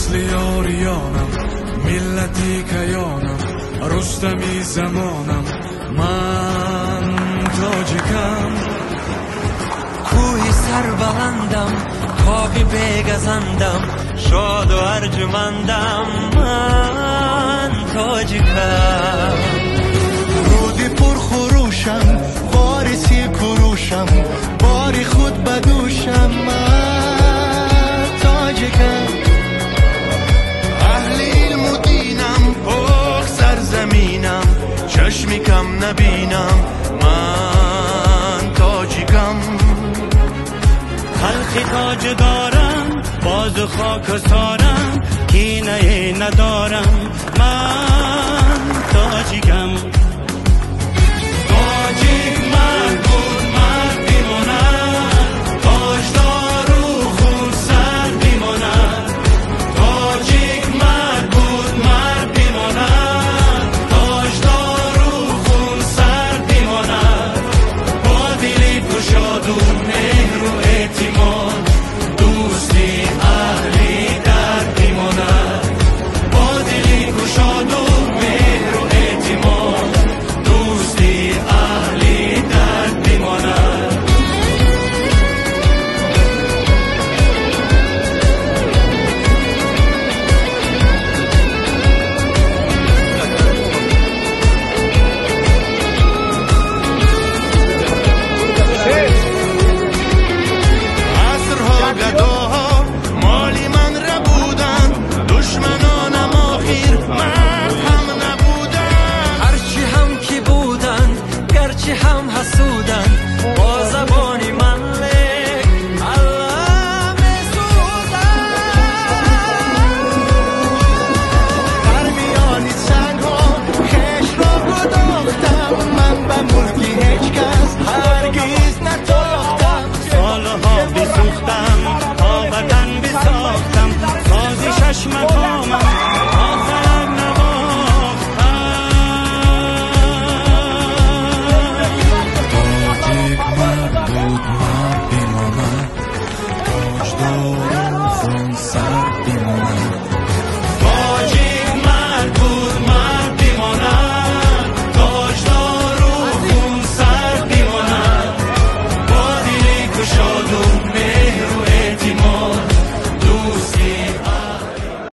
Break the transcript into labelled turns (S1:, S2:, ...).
S1: نسلی آریانم، ملتی کیانم، رستمی زمانم، من تاجیکم.
S2: کوهی سربلندم، کاخی بگزندم، شاد و ارجمندم، من تاجیکم.
S3: رودی پرخروشم، وارثی کروشم، باری خود بدوشم، من تاجیکم. اهل علم و دینم، پاک سرزمینم، چشمی کم نبینم، من تاجیکم.
S2: خلقی تاج دارم، باز خاک سارم، کینه ندارم، من تاجیکم. تاجیک مرد بود مرد بیماند، تاجدار و خون سر بیماند. تاجیک مرد بود مرد بیماند، تاجدار و خون سر بیماند. با دلی گشاد و مهر و اعتماد، دوستی اهلی در بیماند. با دلی گشاد و مهر و اعتماد، دوستی اهلی در بیماند.
S3: عصرها گداها مالی من را بودن، دشمنانم آخیر من هم نبودن.
S2: هرچی هم که بودن، گرچه هم حسودن، با زبانی من لک الله میسودن.
S3: در میانی سنگها خش را گداختم، من به ملکی هیچ کس هرگز